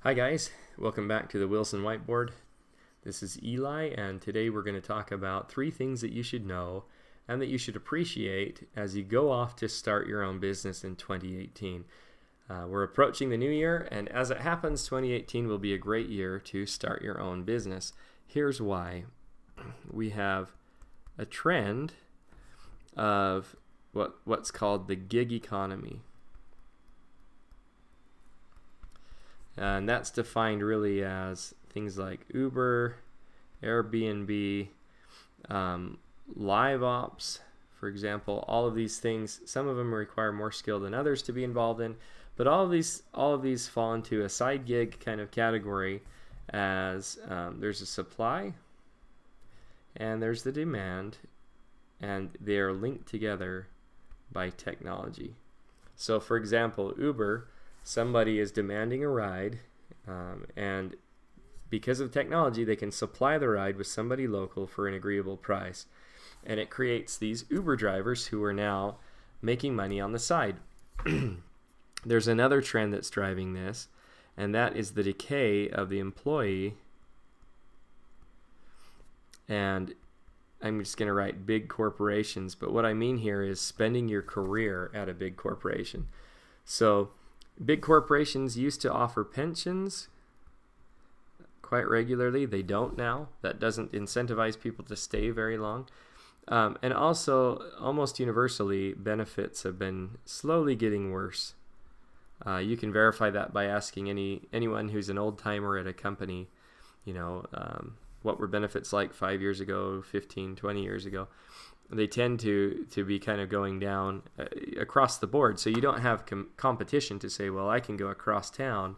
Hi guys, welcome back to the Wilson Whiteboard. This is Eli, and today we're going to talk about 3 things that you should know and that you should appreciate as you go off to start your own business in 2018. We're approaching the new year, and as it happens, 2018 will be a great year to start your own business. Here's why. We have a trend of what's called the gig economy. And that's defined really as things like Uber, Airbnb, live ops, for example. All of these things, some of them require more skill than others to be involved in, but all of these fall into a side gig kind of category as there's a supply and there's the demand, and they are linked together by technology. So for example, Uber, somebody is demanding a ride, and because of technology, they can supply the ride with somebody local for an agreeable price. And it creates these Uber drivers who are now making money on the side. There's another trend that's driving this, and that is the decay of the employee. And I'm just going to write big corporations, but what I mean here is spending your career at a big corporation. So big corporations used to offer pensions quite regularly. They don't now. That doesn't incentivize people to stay very long. And also, almost universally, benefits have been slowly getting worse. You can verify that by asking anyone who's an old-timer at a company, what were benefits like 5 years ago, 15, 20 years ago. They tend to be kind of going down across the board. So you don't have competition to say, well, I can go across town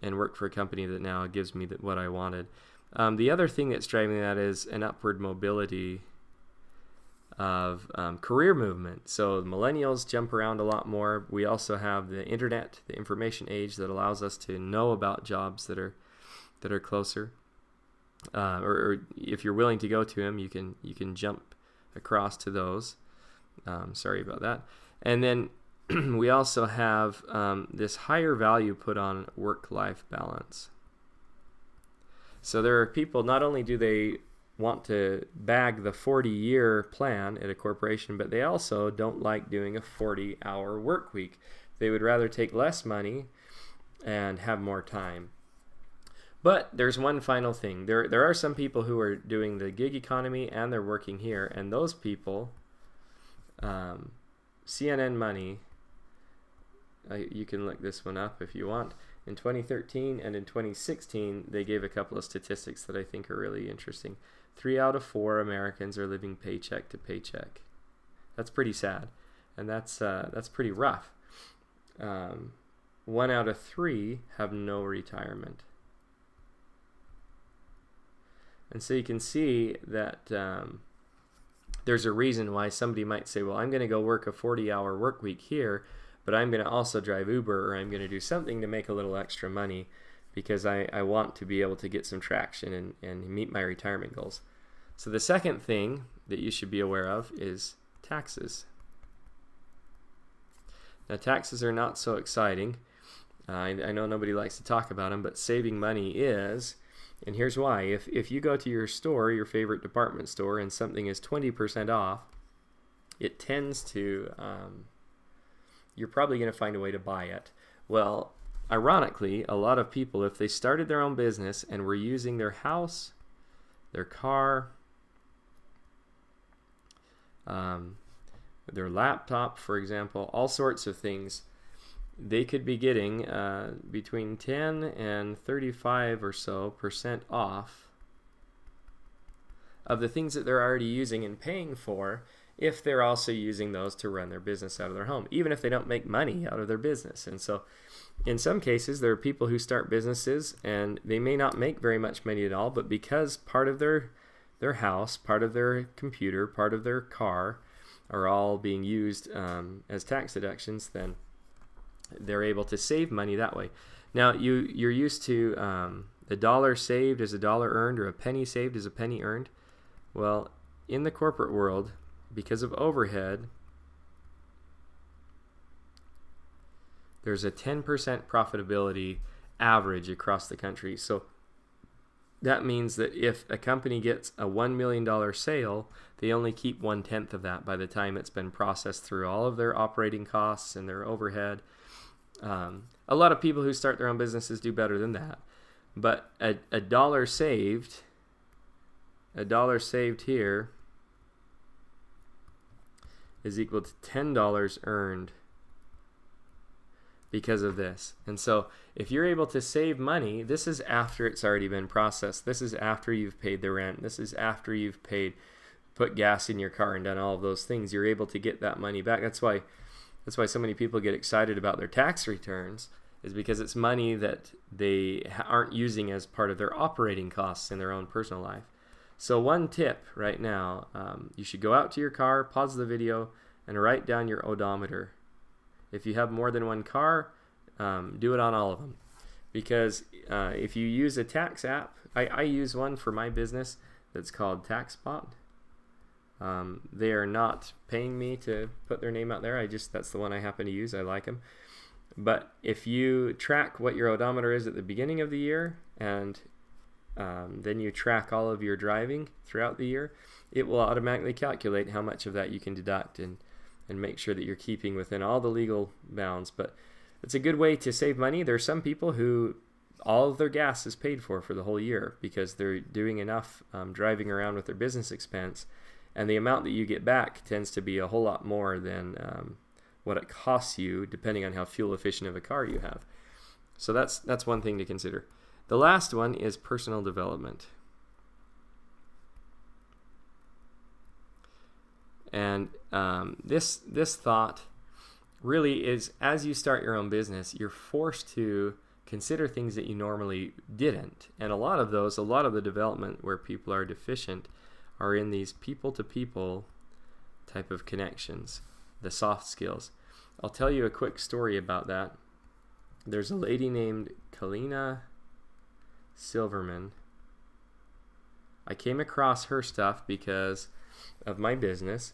and work for a company that now gives me what I wanted. The other thing that's driving that is an upward mobility of career movement. So millennials jump around a lot more. We also have the internet, the information age that allows us to know about jobs that are closer. Or if you're willing to go to them, you can jump across to those. Sorry about that. And then we also have this higher value put on work-life balance. So there are people, not only do they want to bag the 40-year plan at a corporation, but they also don't like doing a 40-hour work week. They would rather take less money and have more time. But there's one final thing. There are some people who are doing the gig economy and they're working here, and those people, CNN Money, you can look this one up if you want. In 2013 and in 2016, they gave a couple of statistics that I think are really interesting. 3 out of 4 Americans are living paycheck to paycheck. That's pretty sad, and that's pretty rough. 1 out of 3 have no retirement. And so you can see that there's a reason why somebody might say, well, I'm going to go work a 40-hour work week here, but I'm going to also drive Uber, or I'm going to do something to make a little extra money because I want to be able to get some traction and meet my retirement goals. So the second thing that you should be aware of is taxes. Now, taxes are not so exciting. I know nobody likes to talk about them, but saving money is. And here's why. If you go to your store, your favorite department store, and something is 20% off, it tends to, you're probably going to find a way to buy it. Well, ironically, a lot of people, if they started their own business and were using their house, their car, their laptop, for example, all sorts of things, they could be getting between 10 and 35 or so % off of the things that they're already using and paying for if they're also using those to run their business out of their home, even if they don't make money out of their business. And so in some cases, there are people who start businesses and they may not make very much money at all, but because part of their house, part of their computer, part of their car are all being used as tax deductions, then they're able to save money that way. Now, you're used to the dollar saved is a dollar earned, or a penny saved is a penny earned. Well, in the corporate world, because of overhead, there's a 10% profitability average across the country. So that means that if a company gets a $1 million sale, they only keep 1/10 of that by the time it's been processed through all of their operating costs and their overhead. A lot of people who start their own businesses do better than that. But a dollar saved here is equal to $10 earned because of this. And so if you're able to save money, this is after it's already been processed. This is after you've paid the rent. This is after you've put gas in your car and done all of those things. You're able to get that money back. That's why so many people get excited about their tax returns, is because it's money that they aren't using as part of their operating costs in their own personal life. So one tip right now, you should go out to your car, pause the video, and write down your odometer. If you have more than one car, do it on all of them. Because if you use a tax app, I use one for my business that's called TaxBot. They are not paying me to put their name out there. That's the one I happen to use. I like them. But if you track what your odometer is at the beginning of the year, and then you track all of your driving throughout the year, it will automatically calculate how much of that you can deduct and make sure that you're keeping within all the legal bounds. But it's a good way to save money. There are some people who all of their gas is paid for the whole year because they're doing enough driving around with their business expense, and the amount that you get back tends to be a whole lot more than what it costs you, depending on how fuel efficient of a car you have. So that's one thing to consider. The last one is personal development. And this thought really is, as you start your own business, you're forced to consider things that you normally didn't. And a lot of the development where people are deficient are in these people-to-people type of connections, the soft skills. I'll tell you a quick story about that. There's a lady named Kalina Silverman. I came across her stuff because of my business,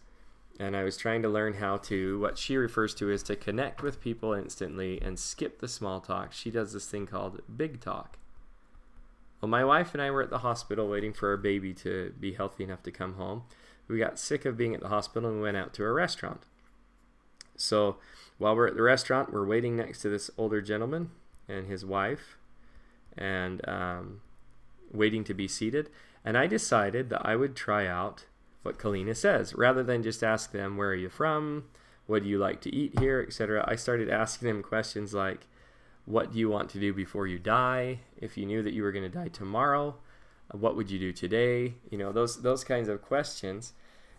and I was trying to learn how to, what she refers to as to connect with people instantly and skip the small talk. She does this thing called big talk. Well, my wife and I were at the hospital waiting for our baby to be healthy enough to come home. We got sick of being at the hospital and we went out to a restaurant. So while we're at the restaurant, we're waiting next to this older gentleman and his wife, and waiting to be seated. And I decided that I would try out what Kalina says. Rather than just ask them, where are you from? What do you like to eat here, etc. I started asking them questions like, what do you want to do before you die? If you knew that you were going to die tomorrow, what would you do today? You know, those kinds of questions.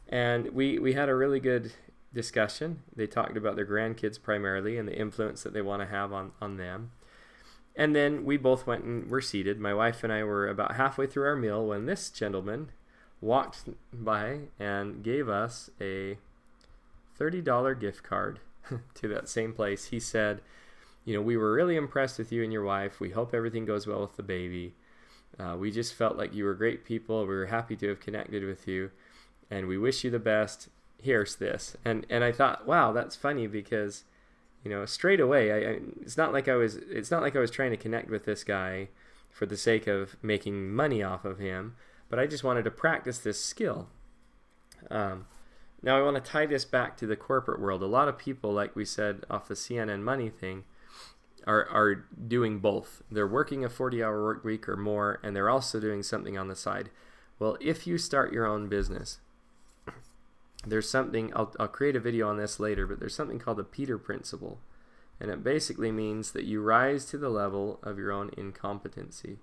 And we had a really good discussion. They talked about their grandkids primarily and the influence that they want to have on them. And then we both went and were seated. My wife and I were about halfway through our meal when this gentleman walked by and gave us a $30 gift card to that same place. He said, you know, we were really impressed with you and your wife. We hope everything goes well with the baby. We just felt like you were great people. We were happy to have connected with you, and we wish you the best. Here's this. And I thought, wow, that's funny, because, you know, straight away, it's not like I was trying to connect with this guy for the sake of making money off of him, but I just wanted to practice this skill. Now I want to tie this back to the corporate world. A lot of people, like we said off the CNN money thing, are doing both. They're working a 40-hour work week or more, and they're also doing something on the side. Well, if you start your own business, there's something, I'll create a video on this later, but there's something called the Peter Principle. And it basically means that you rise to the level of your own incompetency.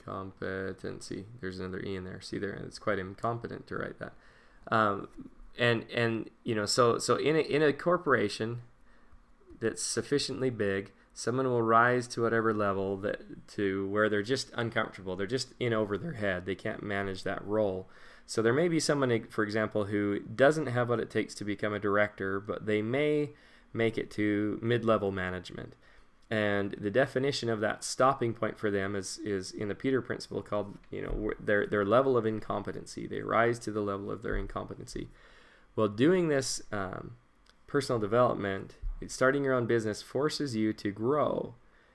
Competency. There's another E in there. See there? It's quite incompetent to write that. And you know, so in a corporation that's sufficiently big, someone will rise to whatever level to where they're just uncomfortable. They're just in over their head. They can't manage that role. So there may be someone, for example, who doesn't have what it takes to become a director, but they may make it to mid-level management. And the definition of that stopping point for them is in the Peter Principle called, you know, their level of incompetency. They rise to the level of their incompetency. Well, doing this personal development Starting your own business forces you to grow,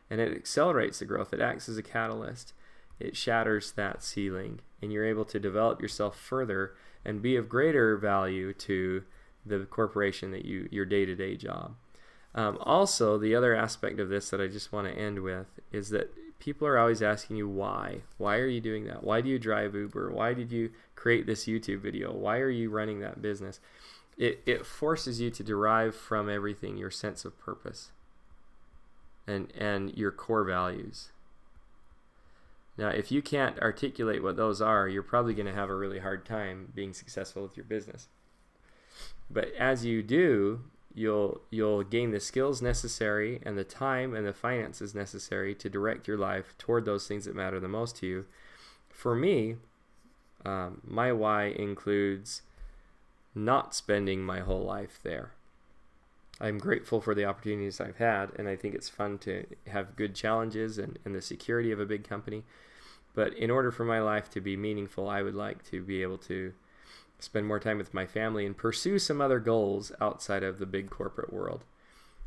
and it accelerates the growth. It acts as a catalyst. It shatters that ceiling, and you're able to develop yourself further and be of greater value to the corporation that your day-to-day job. Also, the other aspect of this that I just want to end with is that people are always asking you why. Why are you doing that? Why do you drive Uber? Why did you create this YouTube video? Why are you running that business? It forces you to derive from everything your sense of purpose and your core values. Now, if you can't articulate what those are, you're probably going to have a really hard time being successful with your business. But as you do, you'll gain the skills necessary and the time and the finances necessary to direct your life toward those things that matter the most to you. For me, my why includes not spending my whole life there. I'm grateful for the opportunities I've had, and I think it's fun to have good challenges and the security of a big company. But in order for my life to be meaningful, I would like to be able to spend more time with my family and pursue some other goals outside of the big corporate world.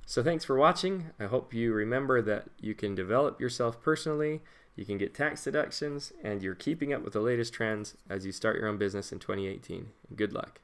So thanks for watching. I hope you remember that you can develop yourself personally, you can get tax deductions, and you're keeping up with the latest trends as you start your own business in 2018. Good luck.